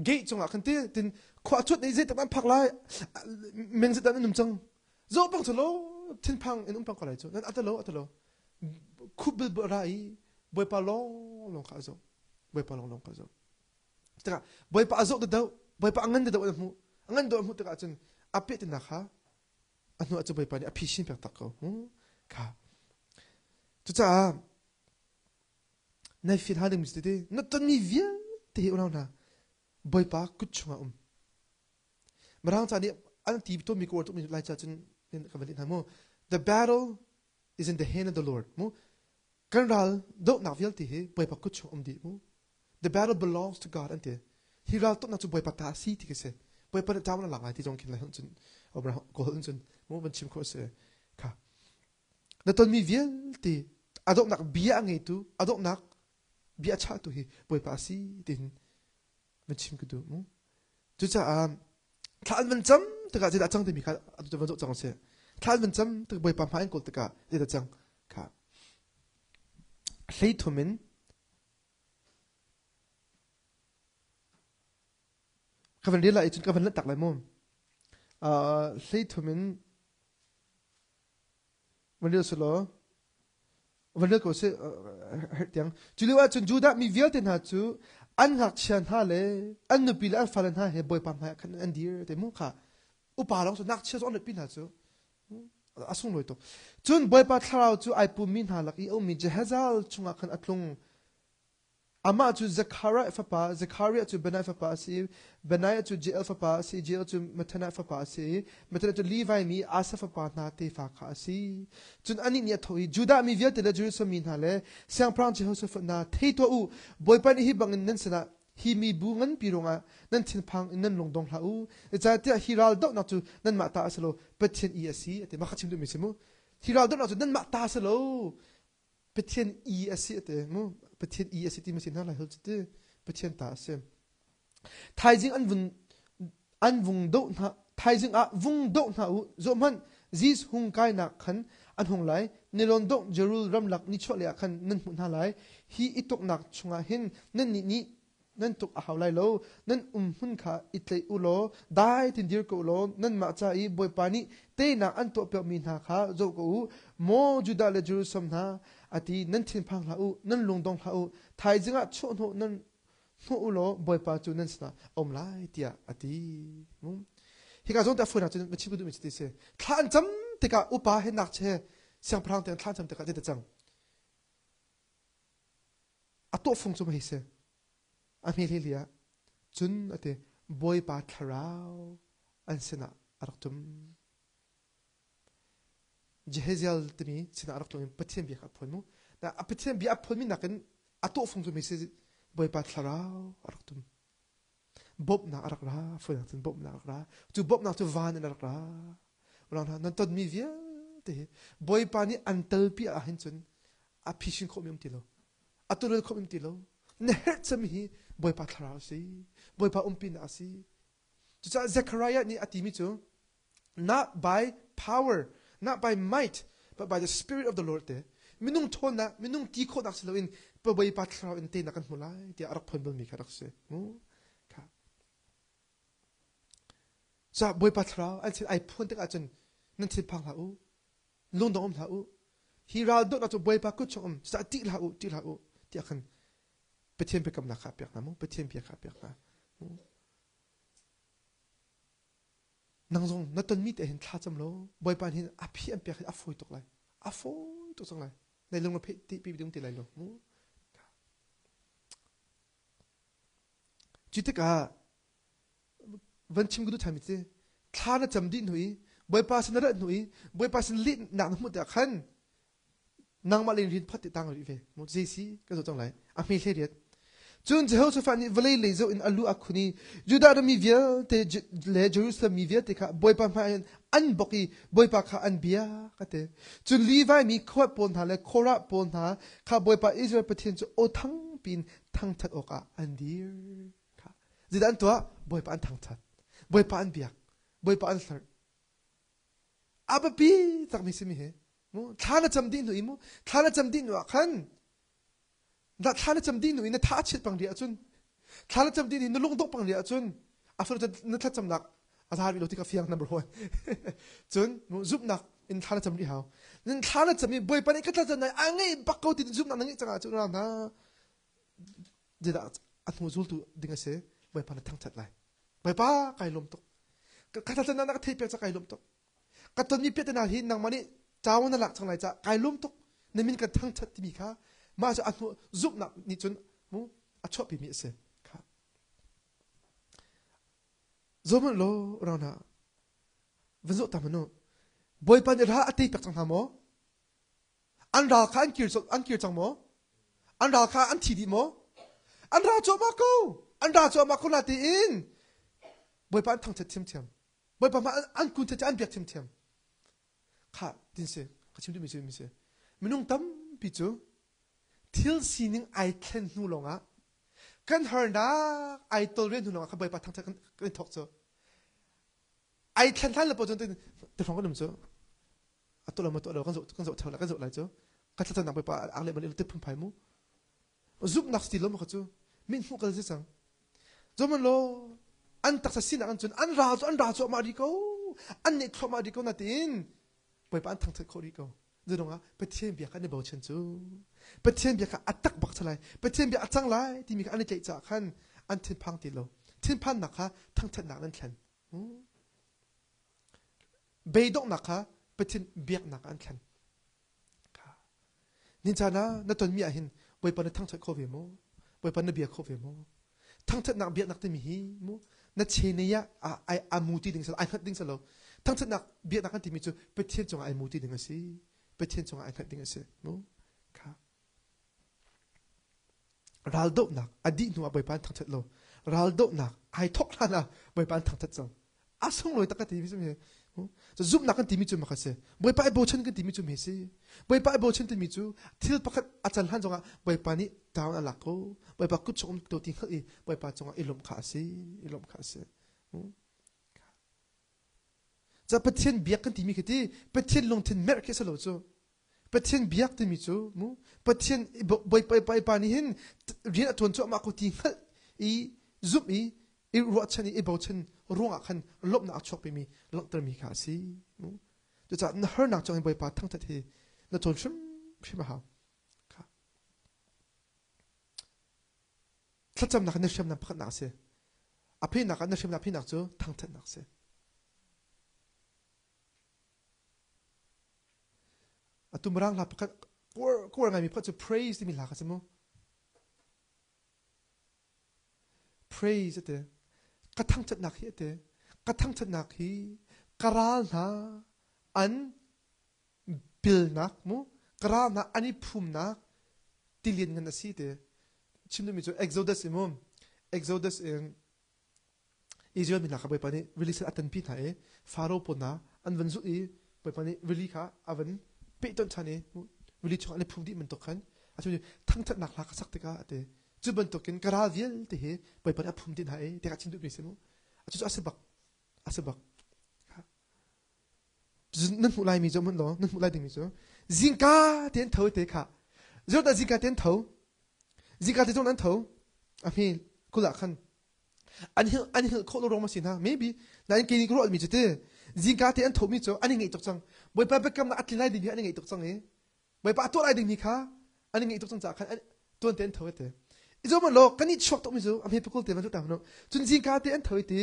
เกย์จงอ่ะคันที่ตินขวาชุดในเจตมันผักละเมงเจตมันนุ่มจังโจ้ปังจุลทิ้งพังนุ่มปังก็ไรจุนั่นอัตโลคุบเบอร์ไรบอยปาลองข้าโจ้บอยปาลองข้าโจ้ taka boy pa azok da daw boy pa angan da daw mu angan do mu taka chun apit na kha anu achu boy pa ni aphishin pek tak ko kha chu cha nai fit hadim mistede na ton mi via te ona na boy pa kuchunga marang cha ni an ti to mi ko to mi lai cha chun nen ka bali na mo the battle is in the hand of the Lord mo kanral do na vial ti he boy pa kuchung di mo the battle belongs to God ante hi ral to na chu boy pa ta si ti ke se boy pa ta na lang ai ti jong kin lai hun chun obra ko hun chun mo ban chim ko se ka na ton mi vial ti adok nak bia ngai tu adok nak bia cha tu hi boy pa si tin ban chim ku du mo chu cha thal ban cham ta ga da chang te mi kha adu ta ban zo chang se thal ban cham ta boy pa ma en ko ta ka de da chang ka hlei thumin kavan ria lai chun kavan la tak lai mom hlei thumin vanil solo vanil ko se tiang chuliwa chun juda mi vial ten ha chu an ngak chian ha le an nu pil an falan ha he boy pam ha kan an dir te mu kha upa long so nak chia on pin ha chu asung loi to chun boy pa thrau chu ai pu min ha lak I o mi jehazal chunga khan atlung ama chu Zechariah chu Benai fa pa si Benai chu Jeel fa pa si Jeel chu Matana fa pa si Matana chu Levi mi Asa fa pa na te fa kha si chun ani ni thoi Judah mi viat le Jerusalem min hale siang prang Jehoshaphat na thei to u boy pan hi bangin nan sana hi mi bungan pironga nan thin phang nan longdong hla u cha te hiral do na chu nan ma ta aslo pathian I asi ate ma khachim du mi semu hiral do na chu nan ma ta aslo pathian I asi ate mu pathian I asi ti ma sin na la hel chute pathian ta sem thaijing an vung do na thaijing a vung do na u zo man jis hung kai na khan an hung lai nilon do jerul ram lak ni chole khan nan mun ha lai hi itok nak chunga hin nan ni nan tuk a hawlai lo nan hun kha itlei ulo dai tin dir ko lo nan ma cha I boy pani te na an to pe min ha kha zo ko mo juda le jerusalem na ati nan thin phang la u nan lungdong la u thai jinga chu no nan no ulo boy pa chu nan sna om lai tia ati hi ka zong ta fu na chu ma chi bu du mi ti se than cham te ka upa he nak che siang prang te than cham te ka de chang ato phung chu mai se Amelia chun ate boy pa tharau an sena araktum Jehaziel timi sena araktum pathian bi kha phonu na pathian bi aphon mi nakan ato phung chu message boy pa tharau araktum bob na arakra phona chun bob na arakra chu bob na chu van na arakra ulang nan tot mi via te boy pa ni antal pi a hin chun a phishin khomim tilo atul khomim tilo ne chami boy pa tharau si boy pa umpin asi chu cha Zechariah ni atimi chu not by power not by might but by the spirit of the Lord te minung thona minung ti kho dak saloin pa boy pa tharau in te na kan mulai ti arak phon bol mi kharak se mu kha cha boy pa tharau an sin ai phon te ka chun nan thi phang la u lung dong la u hi ral do na chu boy pa ku chom sa ti la u ti akhan pathian pe kam na kha pek na mo pathian pe kha pek na nang zong na ton mi te hin thla cham lo boy pan hin a phi am pe a foi tok lai a foi to chang lai nei lung ma phe ti pi dum ti lai lo mo chi te ka van chim gu du thami che thla na cham din hui boy pa sin ra hui boy pa sin lit na mu ta khan nang ma len rin phat ti tang ri ve mo jc ka zo chang lai a mi hle riat chun Jehoshaphat ni vlei le zo in alu akhuni Judah mi vial te le Jerusalem mi vial te kha boy pa ma an boki boy pa kha an bia kate chun Levi mi khwat pon tha le khora pon tha kha boy pa Israel pathian chu o thang pin thang that oka an dir kha zidan to boy pa an thang that boy pa an biak boy pa an sar aba pi tak mi simi he mo thana cham din hui mo thana cham din wa khan na thana cham din hui na tha chit pang ria chun thana cham din na lung dok pang ria chun after that na tha cham nak azhar bi lo ti ka fiang number 1 chun mo zup nak in thana cham ri haw nin thana cham mi boy pani ka tha chan nai angai bakko ti zup nak nang changa chun na jeda อันหัวจุลตุดิ่งเสใบปานทั้งชัดไหลใบป้าไก่ลมตกกระทันนักเทพจะไก่ลมตกกระตุนมีเพียรนาหินนางมันนี่เจ้านั่นหลักจังไรจะไก่ลมตกในมินกันทั้งชัดที่มีค่ะมาจะอันหัวจุบหนักนี่จนมูอัดชอบปีมีเสค่ะจอมันโลเราหน้าวันจุตามันโนใบปานราอติปักจังหามออันราคาอันกิรจังมออันราคาอันทีดีมออันราจอมากูอันราจอมากูนาตีอินบอยปานทั้งเทียมเทียมบอยปานมาอันกุนจะอันเบียกเทียมเทียมข้าดินเสข้าชิมดูมิเสมินุ่งตั้มปิจูทิลซีนิงไอเทนนูลงอ่ะกันฮาร์นาไอตัวเรียนนูลงอ่ะข้าบอยปานทั้งกันทอกเจอไอเทนท่านละปจนแต่ฟังก็นุ่มเจอตัวเรากันโซเท่าไรกันโซอะไรเจอกันจะนักบอยปานอะไรมันเอลติพุ่มไผ่มูซุปนักสติลล้มเขาจูมินมุกันสิสังจอมันโลอันตักสินอันจนอันราจมาดีกูอันนี้ครมาดีกูนาตินไปปานทั้งเธอเขาดีกูดูน้องอ่ะไปเทียนเบียกันในบ่อเชนจูไปเทียนเบียกันอัตตักบักเท่าไรไปเทียนเบียอัตจังไรที่มีอันนี้ใจจากขันอันเทียนพังติโลเทียนพันนักฮะทั้งเธอหนักนั่นแข็งเบยดกนักฮะไปเทียนเบียกนักอันแข็งนินจานะนั่นตอนมีอะไรบอยปานทั้งเธอเขาเวโมบอยปานเบียเขาเวโมทั้งเธอหนักเบียกนักที่มีหิโมนั่นเชนเนี่ยไออามูตีดิ่งสลไอขัดดิ่งสลทั้งเธอหนักเบียกนักที่มีจูไปเทียนจงไอมูตีดิ่งสิไปเทียนจงไอขัดดิ่งสิโมค่ะรัลโดนักอดีตหนูบอยปานทั้งเธอโลรัลโดนักไอทอกลานะบอยปานทั้งเธอจังอาส่งลอยตะกันที่มีจูเนี่ยจะซุปนักกันที่มีจูมาคัสเซ่บอยปานไอโบชันกันที่มีจูเมสิบอยปานไอโบชันที่มีจูที่พักอาจารย์ฮันจงอ่ะบอยปานี่ดาวน์หลักกูบอยปานกุศลตัวทิ้งเขาอีบอยปานจงอ่ะอิลมขาสิจะประเทศเบียกกันที่มีแค่ที่ประเทศลงทุนเมริกาสโลจูประเทศเบียกที่มีจูมูประเทศบอยปานนี่เห็นเรียนตัวจูมากูทิ้งเขาอีซุปอีรัวชันอีโบชันร่วงอ่ะคันลบนักชกไปมีลงเติมมีขาสิมูจะนั่งหนักจงบอยปานทั้งทัศน์นั่นจนชิมหาถ้าจำนักนึกชิมนักพักนักเสียอภินักนึกชิมนักพี่นักจูทั้งทัศน์นักเสียตุมรังลาพักกูว่าไงมีพักจู praise ที่มีหลักใช่ไหม praise เตะกระทั่งทัศน์นักเตะกระทั่งทัศน์นักฮีกราลนะอันบิลนักมูกราลนะอันนี้ภูมินักที่เรียนกันนะสิเตะชิมดูมีจู Exodus มั้ง Exodus เองอิสราเอลมีนักไปปานี่ release อัตันปีไหนฟาโรห์ปนนะอันวันสุดอีไปปานี่ release ค่ะอันปีต้นชานี่ release ช่วงอันนี้ภูมิที่มันตกขันอาจจะทั้งทัศน์นักหลักสักติกาเตะจุบันตกกันกราลเวียลเตะไปปานี่ภูมิที่ไหนเด็กชิมดูมีสิมั้งอาจจะอาศัยบักนั่นผู้ไล่มีจอมันหรอนั่นผู้ไล่ดึงมีจอจิงกาเตียนเท่าเตะค่ะเจ้าแต่จิงกาเตียนเท่าจิงกาเตียนตรงนั้นเท่าอ่ะพี่กูหลักขันอันนี้โคตรร้องมาสินะ maybe นั่นกินกรุ๊ปมีจุดเตะจิงกาเตียนเท่ามีจออันนี้ไงตกจังบอยไปกำลังอัดไล่ดึงมีอันนี้ไงตกจังเอ๋บอยไปตัวไล่ดึงมีค่ะอันนี้ไงตกจังจากขันตัวเตียนเท่าเตะอีจอมันโลกันนี่ช็อกตัวมิจูอ่ะพี่พูดเต็มมันทุกตามนู้นจุนจิงกาเตียนเท่าเตะ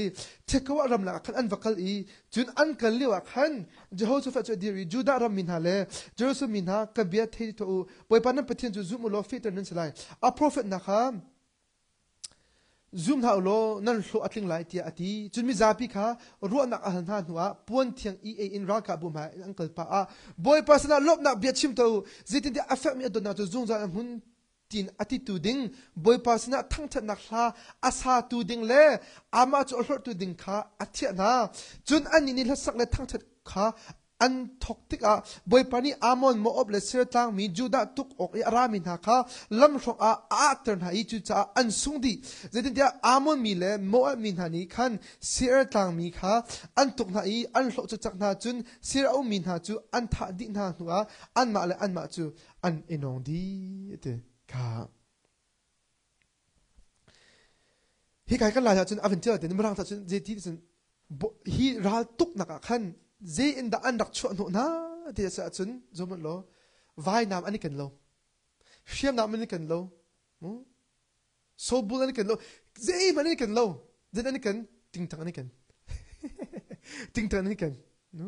เช็คว่ารำหลักขันอันวักลอีจุนอันกันเลี้ยวขันเจ้าสุฟัจดีรีจูดารำมินฮาเล่เจ้าสุมินฮากระเบียดเที่ตัวบอยปานั้นประเทศจูซุมุโลฟิตนั่นสิไลอ่ะ prophet นะครับซุมฮาโลนั่นโลอัดลิงไลที่อดีจุนมิซาปิค่ะรัวนักอาหารหัวปวนเทียงอินรักกับบุมาอังเกิลป้าบอยปาสนาลบนักเบียดชิมตัวจิตที่อัฟเฟมีอดนาจูซุงจานหุ่นตินอติตูดิงบอยปาสนาทั้งทันนักลาอาซาตูดิงเล่อามาจูอัลตูดิงค่ะอธินาจุนอันนี้นี่ละสักเลยทั้งทันค่ะอันทกติกาบอยปานีอามอนโมอบเลเซอร์ตังมีจูดาตุกออกอารามินฮะค่ะลำชงอาเตอร์นาอีจูจ้าอันสุงดีเจดินเดียอามอนมีเลโมอบมินฮานี่ขันเซอร์ตังมีค่ะอันตุกนาอีอันโลจุจักนาจุนเซอร์เอามินฮาจูอันทัดดินาหัวอันมาเลอันมาจูอันเอนองดีเตค่ะฮิกายกันลายจุนอเวนเจอร์เดนมรังจุนเจดีจุนฮีรัลตุกนักขันเจอินดาอันดักชวนน่ะเดี๋ยวจะจุนจอมันโลวายน้ำอันนี้กันโลเชื่อมน้ำอันนี้กันโล so bul ani kan lo zai man ani kan lo zai ani kan ting tang ani kan ting tang ani kan no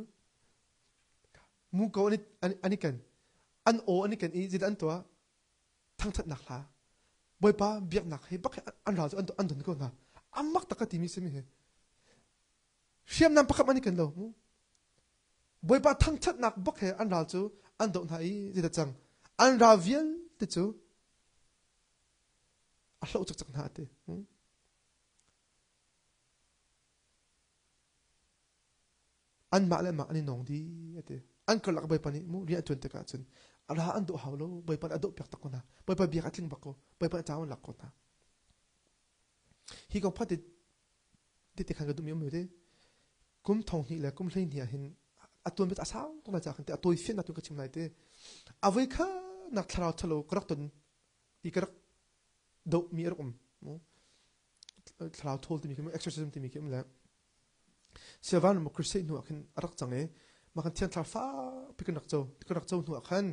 mu ko ani kan an o ani kan i zai an to thang that nak la boy pa biak nak he bak an ra an don ko na amak takati mi se mi he siam nam pakam ani kan lo boy pa thang that nak bak he an ra chu an don hai zai chang an ra vial te chu a hlo chak na te an ma le ma ani nong di ate an ko lak boy pa ni mu ria tun te ka chun ala an do hawlo boy pa ado pek takona boy pa biak atling bako boy pa chawan lak ko na hi ko phatit te khan ga dum yom de kum thong hi la kum hlein hi hin atun bet asaw to la cha khan te atoi fin atun ka chim lai te avai kha nak tharau thalo krak tun I krak do mi erum mo tharau thol ti mi kem exorcism ti mi kem la sevan mo crusade nu khan arak change ma khan thiang thlar fa pikan nak chaw nu khan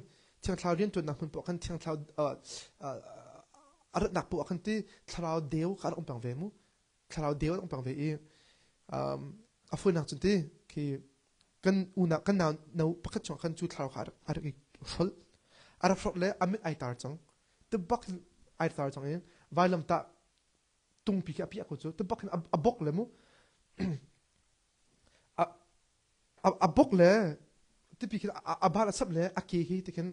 thiang thlar rian tun nak mun po khan thiang thlar arat nak po khan ti tharau deu kar om pang ve mu tharau deu om pang ve I afoi nak chun ti ki kan una kan na pakhat chong kan chu thlar khar arak I hol arak frot le amit ai tar chang te bak ai tar chang e vailam ta tung pi ka pi ko chu te bak a bok le mu a bok le te pi a bal sab le a ke hi te kan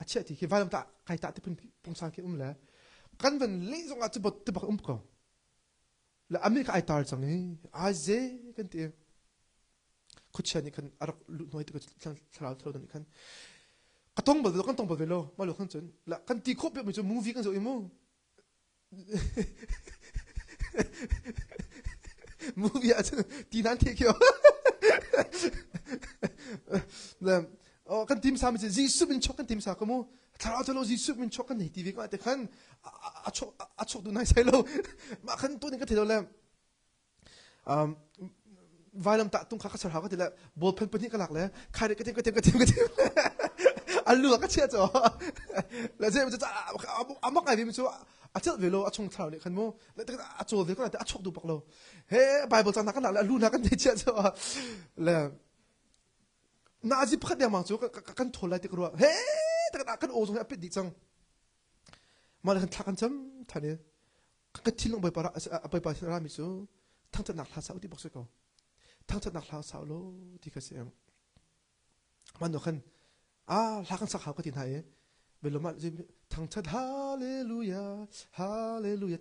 a che ti ki vailam ta kai ta te pung sang ki le kan ven le zong a chu bot te bak ko le amit ka ai tar chang e a ze kan ti kuchani kan arak lu noi te ko thral thral ni kan katong bal kan tong bal velo ma lo kan chun la kan ti khop mi chu movie kan zo imu movie a ti nan te kyo la kan tim sa mi ji su min chok kan tim sa ko mu thral thalo ji su min chok kan nei tv ko te kan a chok du nai sai lo ma kan tu ni ka thelo la vailam ta tung kha sar ha ka tila bol phen pani ka lak le khai ka tem alu ka chia cho la je cha amak ai mi chu a chel velo a chung thau ni khan mo la ta a chol ve ko ta a chok du pak lo he bible chang na kan la alu na kan te chia cho la na ji phat ya ma chu kan thol lai te ko he ta kan o jong a pit di chang ma la kan thak kan cham thani ka thilong bai pa ra mi chu thang ta nak la sa ti bok se ko thang ta nak la sa lo ti ka se man no khan la kan sak ha ka tin hai beloma thang chat hallelujah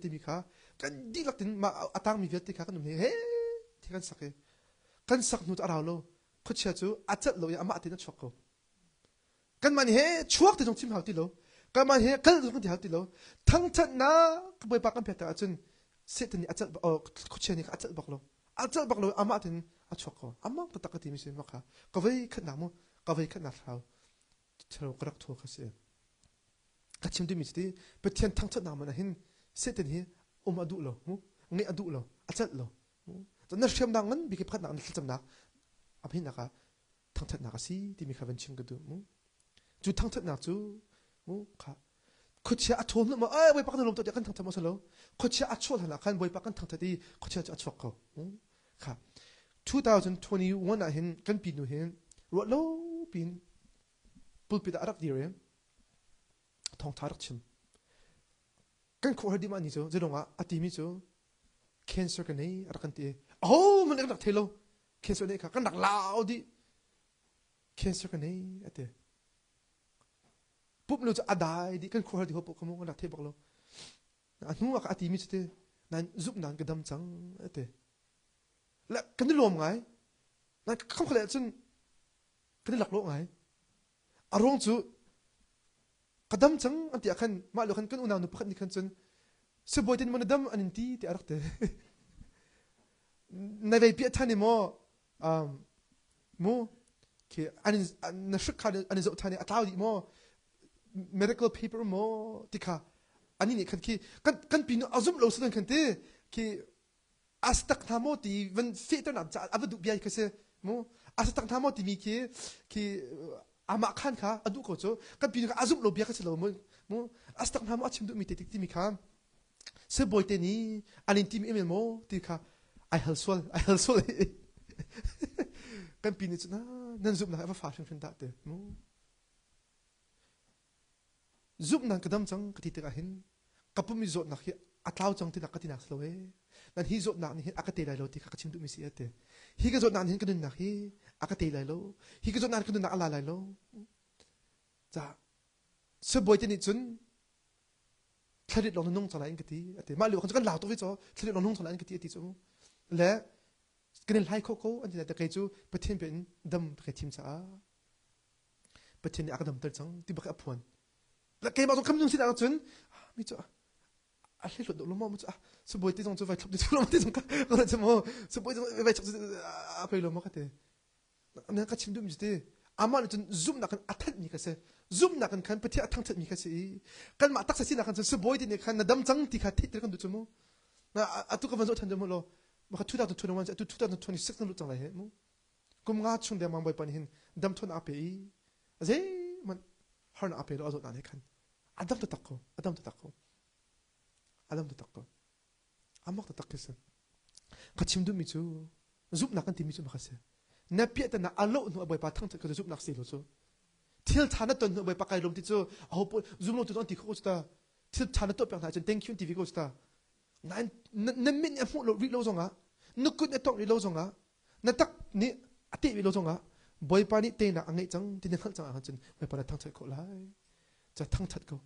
ti mi kha kan di lak tin ma atang mi vet ti kha kan he ti kan sak nu ta ra lo khu chia chu achat lo ya ama ti na chok ko kan man he chuak ti jong chim hau ti lo kan man he kal jong ti hau ti lo thang chat na ka boi pa kan phe ta chun se tin achat khu chia ni achat bak lo ama tin a chok ko ama ta ka ti mi se ma kha ka vai khat na mo ka vai khat na thau charo krak tho kha se ka chim ti mi ti pe thian thang chat na ma na hin se tin hi adu lo mu ngi adu lo achat lo ta na shem dang man bi ke phat na ni cham na abhin na ka thang chat na ka si ti mi kha ven chim ga du mu chu thang chat na chu mu kha khu chia a thom na ma ai boi pak na lom to kan thang chat ma sa lo khu chia a chol na kan boi pak kan thang chat ti khu chia a chok ko kha 2021 na hin kan pi nu hin ro lo pin pulpit arak dire thong tharak chim kan ko hadi ma ni cho zedonga ati mi cho cancer kan nei arakan ti man nak thelo cancer nei ka kan nak lao di cancer kan nei ate pup lo cha adai di kan ko hadi hopo ko mo nak the bak lo anu ak ati mi chete nan zup nan gadam chang ate la kan ni lom ngai nan kham khale chun kan lak lo ngai arong chu kadam chang anti akhan ma lo khan kan una nu pakhat ni khan chun se boitin mon dam anin ti arakte na ve pi thani mo mo ke anin na shikha anin zo thani atlaw di mo medical paper mo tikha ani ni khan ki kan pin azum lo san khan te ki astak thamo ti ven feter na abadu biai ka se mo astak thamo ti mi ki ama khan kha adu ko cho kan pin ka azum lo bia ka se lo mo astak thamo achim du mi te ti mi kha se boy te ni anin tim email mo ti kha I helpful kan pin it's na nan zup na fa fashion da te mo zup na kadam chang kati te ka hin kapumi zot na hi atlaw chang ti na kati na slowe nan hi zot na ni akate lai lo ti ka chim du mi si ate hi ka zot na ni kadun na hi akate lai lo hi ka zot na kadun na ala lai lo cha se boy te ni chun thladit long nong chala in kati ate ma lu kan kan law to vi cho thladit long nong chala in kati ati chu le kan lai kho an ti da kai chu pathin pen dam ka chim cha pathin akadam tar chang ti ba ka phon la kai ma to kam jung si da chun mi chu a le lo lo mo chu se boy te jong chu vai thop ti lo mo ti jong ka ko chu mo se boy vai chok a pe lo mo ka te na ka chim du mi te ama chun zoom na kan athat ni ka se zoom na kan pati athang that mi ka se kan ma tak sa si na kan se boy ti ne kan na dam chang ti kha thi ter kan du chu mo na atu ka van zo than de mo lo ma ka 2021 to 2026 na lu chang lai he mo kum nga chung de mang boy pan hin dam thon ape aze man har na ape lo azot na ne kan adam to takko amak to takkese ka chim du mi chu zoom na kan ti mi chu ma ka se na pia ta na alo no boy pa thang ka zoom nak si lo chu thil thana ton no boy pa kai lom ti chu a ho zoom lo tu ton ti kho sta thil thana to pa na chen thank you tv ko sta nan na min ya mo lo ri lo zonga nu ku ne tok ri lo zonga na tak ni ati ri lo zonga boy pa ni te na angai chang ti na khang chang a chen boy pa na thang chat ko lai cha thang chat ko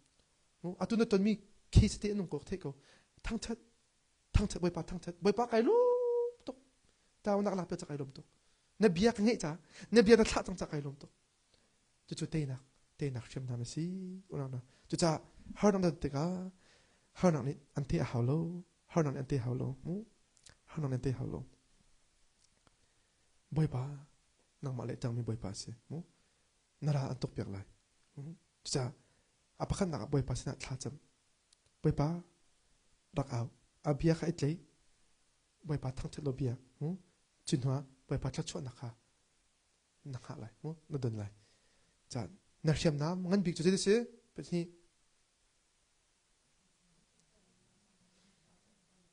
mo atu na ton mi case te nong ko the ko thang chat boy pa kai lo to ta na la pe cha kai lo to na bia ka ngai cha na bia na thla chang cha kai lom to chu te na shem na si ona na chu cha har na te ka har na ni an te ha lo har na an te ha lo mu har na an te ha lo boy pa nang ma le chang mi boy pa se mu na ra an tok pek lai chu cha apakhan na boy pa se na thla cham boy pa rak au a bia kha itlei boy pa thang chat lo bia chin hwa boy pa chat chwa na kha lai mo na don lai cha na shem na ngan big chu de se pe ni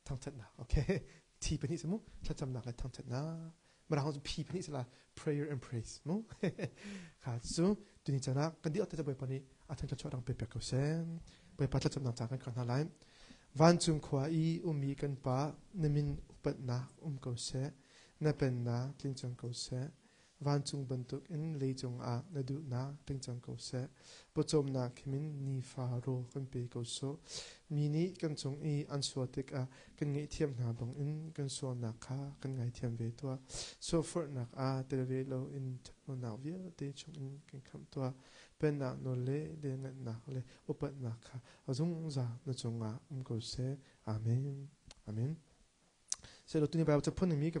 thang chat na okay ti pe ni se mo chat cham na ka thang chat na ma ra hong pi pe ni se la prayer and praise mo kha su tu ni cha na kan di ot ta boy pa ni a thang chat chwa dang pe pe ko sen boy pa chat cham na cha kan na lai van chung khwa I umi kan pa namin upat na ko se na pen na tling chang ko se van chung bantuk in le chung a na du na tling chang ko se po chom na khimin ni fa ro kan pe ko so mini kan chung I an suatik a kan ngai thiam na bang in kan so na kha kan ngai thiam ve to so for nak a te ve lo in na via te chung in kan kham to pen na no le ngat na le upat na kha azung za na chung a ko se amen se lo tu ni ba cha phun mi ka